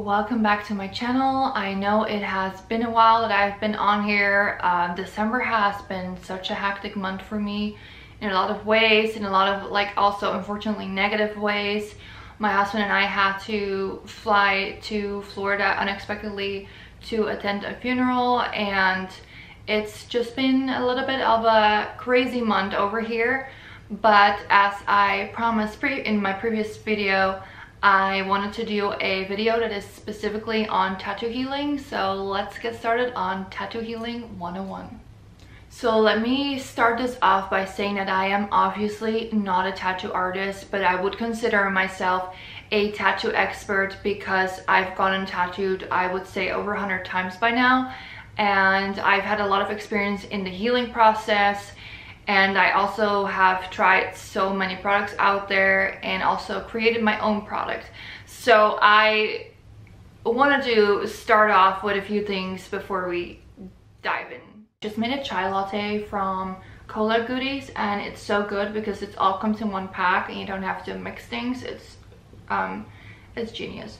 welcome back to my channel. I know it has been a while that I've been on here. December has been such a hectic month for me in a lot of ways, in a lot of also unfortunately negative ways. My husband and I had to fly to Florida unexpectedly to attend a funeral, and it's just been a little bit of a crazy month over here. But as I promised in my previous video, I wanted to do a video that is specifically on tattoo healing. So let's get started on Tattoo Healing 101. So let me start this off by saying that I am obviously not a tattoo artist, but I would consider myself a tattoo expert because I've gotten tattooed, I would say, over 100 times by now. And I've had a lot of experience in the healing process. And I also have tried so many products out there and also created my own product. So I wanted to start off with a few things before we dive in. Just made a chai latte from Cola Goodies, and it's so good because it all comes in one pack and you don't have to mix things. It's genius.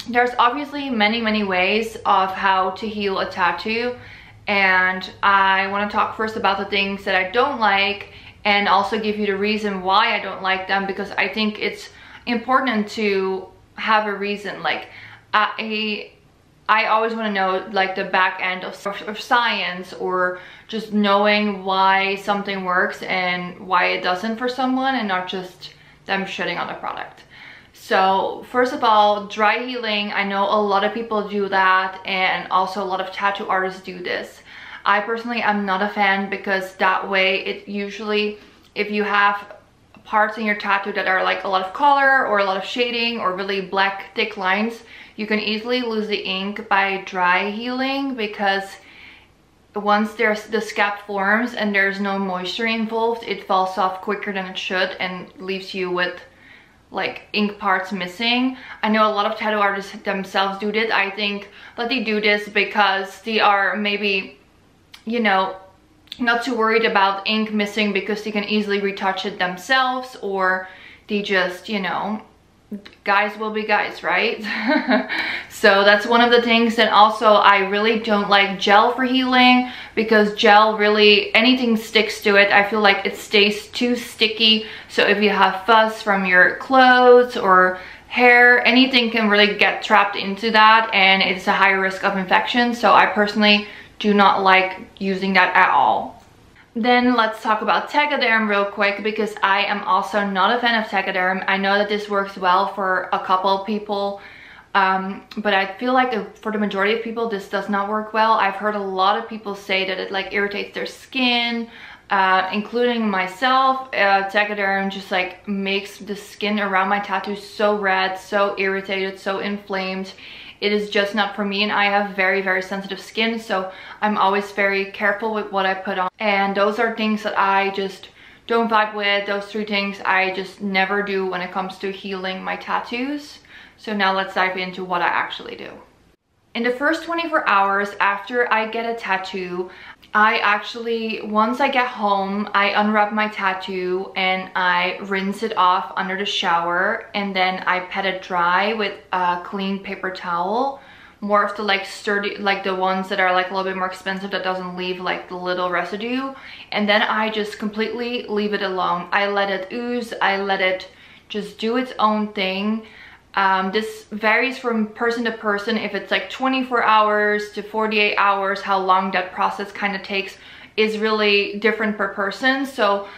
There's obviously many ways of how to heal a tattoo. And I want to talk first about the things that I don't like and also give you the reason why I don't like them, because I think it's important to have a reason. I always want to know the back end of science, or just knowing why something works and why it doesn't for someone, and not just them shitting on the product. So first of all, dry healing. I know a lot of people do that, and also a lot of tattoo artists do this. I personally am not a fan, because that way it usually, if you have parts in your tattoo that are a lot of color or a lot of shading or really black thick lines, you can easily lose the ink by dry healing, because once the scab forms and there's no moisture involved, it falls off quicker than it should and leaves you with ink parts missing. I know a lot of tattoo artists themselves do this. I think that they do this because they are maybe, you know, not too worried about ink missing because they can easily retouch it themselves, or they just, you know, guys will be guys, right? So that's one of the things. And also I really don't like gel for healing, because gel really, anything sticks to it. I feel like it stays too sticky. So if you have fuzz from your clothes or hair, anything can really get trapped into that, and it's a high risk of infection. So I personally do not like using that at all. Then let's talk about Tegaderm real quick, because I am also not a fan of Tegaderm. I know that this works well for a couple of people, but I feel like for the majority of people this does not work well. I've heard a lot of people say that it irritates their skin, including myself. Tegaderm just makes the skin around my tattoo so red, so irritated, so inflamed. It is just not for me, and I have very sensitive skin, so I'm always very careful with what I put on. And those are things that I just don't vibe with. Those three things I just never do when it comes to healing my tattoos. So now let's dive into what I actually do. In the first 24 hours after I get a tattoo, I actually, once I get home, I unwrap my tattoo and I rinse it off under the shower, and then I pat it dry with a clean paper towel. More of the sturdy, the ones that are a little bit more expensive, that doesn't leave the little residue. And then I just completely leave it alone. I let it ooze, I let it just do its own thing. This varies from person to person. If it's 24 hours to 48 hours, how long that process kind of takes is really different per person. So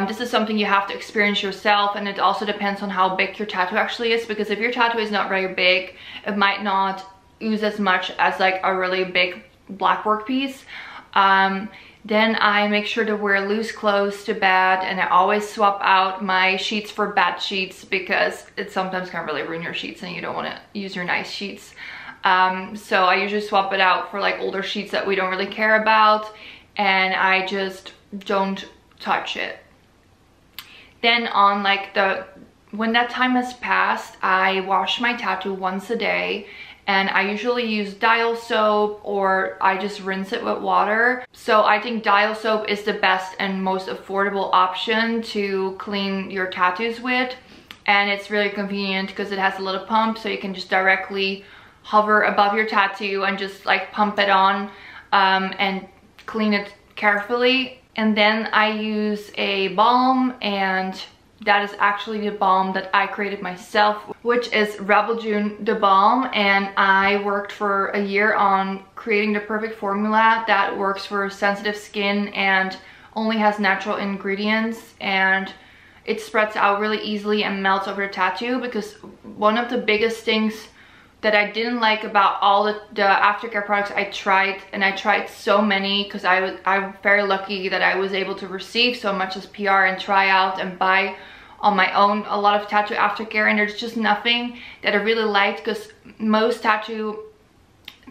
this is something you have to experience yourself, and it also depends on how big your tattoo actually is, because if your tattoo is not very big, it might not ooze as much as a really big black work piece. Then I make sure to wear loose clothes to bed, and I always swap out my sheets for bad sheets, because it sometimes can really ruin your sheets and you don't want to use your nice sheets. So I usually swap it out for older sheets that we don't really care about, and I just don't touch it. Then on when that time has passed, I wash my tattoo once a day, and I usually use dial soap, or I just rinse it with water. So I think dial soap is the best and most affordable option to clean your tattoos with. and it's really convenient because it has a little pump, so you can just directly hover above your tattoo and just like pump it on and clean it carefully. And then I use a balm, and that is actually the balm that I created myself, which is Rebel June the balm. And I worked for a year on creating the perfect formula that works for sensitive skin and only has natural ingredients, and it spreads out really easily and melts over the tattoo. Because one of the biggest things that I didn't like about all the Aftercare products I tried, and I tried so many because I'm very lucky that I was able to receive so much as PR and try out and buy on my own a lot of tattoo Aftercare, and there's just nothing that I really liked, because most tattoo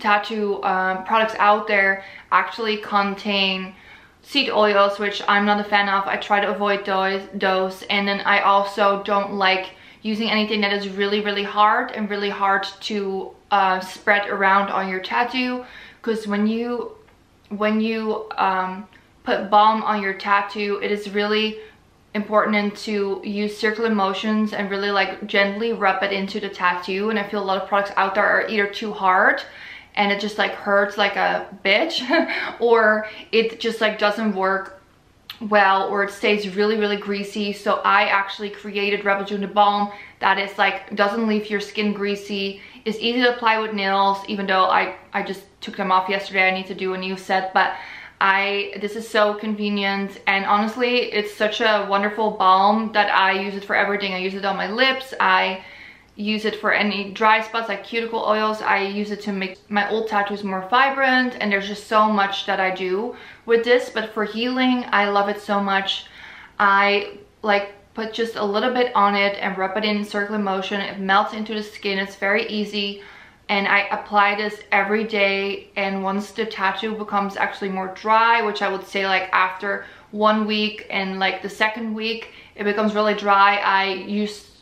products out there actually contain seed oils, which I'm not a fan of. I try to avoid those. And then I also don't like using anything that is really hard to spread around on your tattoo, because when you put balm on your tattoo, it is really important to use circular motions and really like gently rub it into the tattoo. And I feel a lot of products out there are either too hard and it just like hurts like a bitch, or it just like doesn't work well, or it stays really greasy. So I actually created Rebel June the balm that is like doesn't leave your skin greasy, is easy to apply with nails, even though I just took them off yesterday. I need to do a new set, but this is so convenient. And honestly, it's such a wonderful balm that I use it for everything. I use it on my lips, I use it for any dry spots like cuticle oils, I use it to make my old tattoos more vibrant, and there's just so much that I do with this. But for healing, I love it so much. I like put just a little bit on it and rub it in circular motion. It melts into the skin, it's very easy, and I apply this every day. And once the tattoo becomes actually more dry, which I would say like after 1 week and like the second week it becomes really dry, I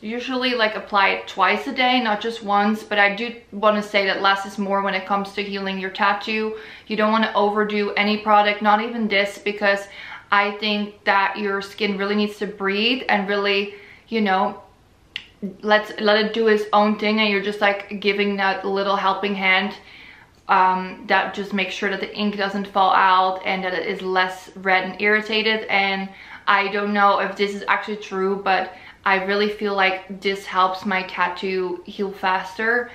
usually like apply it twice a day, not just once. But I do want to say that less is more when it comes to healing your tattoo. You don't want to overdo any product, not even this, because I think that your skin really needs to breathe and really, you know, let it do its own thing, and you're just like giving that little helping hand that just makes sure that the ink doesn't fall out and that it is less red and irritated. And I don't know if this is actually true, but I really feel like this helps my tattoo heal faster.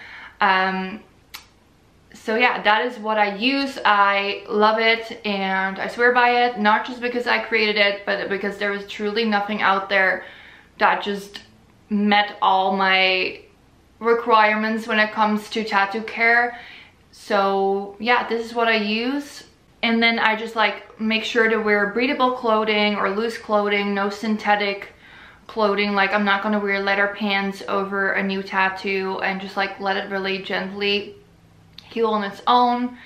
So yeah, that is what I use. I love it and I swear by it, not just because I created it, but because there is truly nothing out there that just met all my requirements when it comes to tattoo care. So yeah, this is what I use. And then I just like make sure to wear breathable clothing or loose clothing, no synthetic clothing. Like I'm not gonna wear leather pants over a new tattoo, and just like let it really gently heal on its own.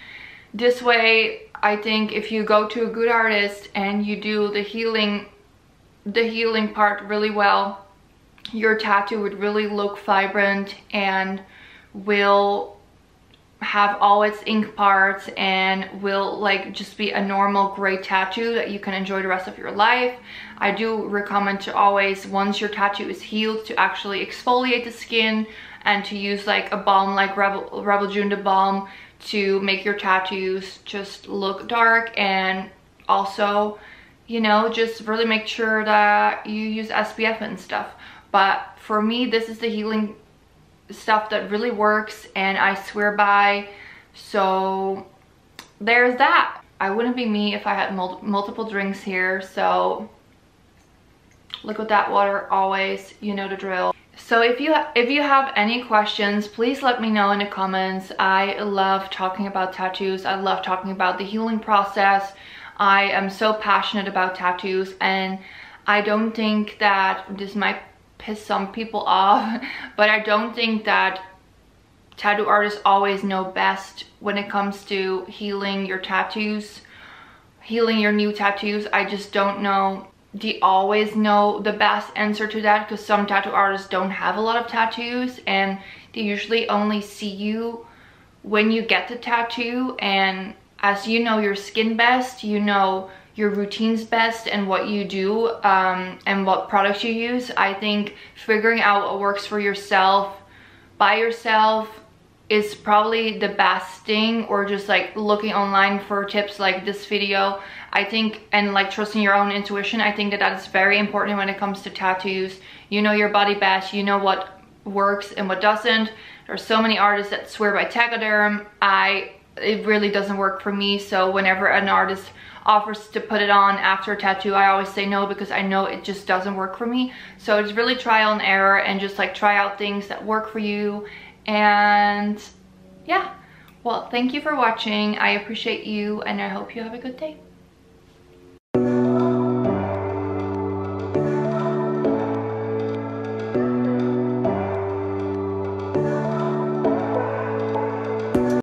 This way, I think if you go to a good artist and you do the healing part really well, your tattoo would really look vibrant and will have all its ink parts and will like just be a normal great tattoo that you can enjoy the rest of your life. I do recommend to always, once your tattoo is healed, to actually exfoliate the skin and to use like a balm like Rebel June the balm to make your tattoos just look dark, and also, you know, just really make sure that you use SPF and stuff. But for me, this is the healing stuff that really works and I swear by. So there's that. I wouldn't be me if I had multiple drinks here, so look at that water always, you know the drill. So if you have any questions, please let me know in the comments. I love talking about tattoos. I love talking about the healing process. I am so passionate about tattoos, and I don't think that this might piss some people off, but I don't think that tattoo artists always know best when it comes to healing your tattoos, healing your new tattoos. I just don't know. They always know the best answer to that, because some tattoo artists don't have a lot of tattoos and they usually only see you when you get the tattoo. And as you know your skin best, you know your routine's best and what you do and what products you use. I think figuring out what works for yourself by yourself is probably the best thing, or just like looking online for tips like this video. I think, and like trusting your own intuition, I think that that is very important when it comes to tattoos. You know your body best, you know what works and what doesn't. There's so many artists that swear by Tegaderm. It really doesn't work for me, so whenever an artist offers to put it on after a tattoo, I always say no, because I know it just doesn't work for me. So it's really trial and error, and just like try out things that work for you. And yeah, well, thank you for watching. I appreciate you, and I hope you have a good day.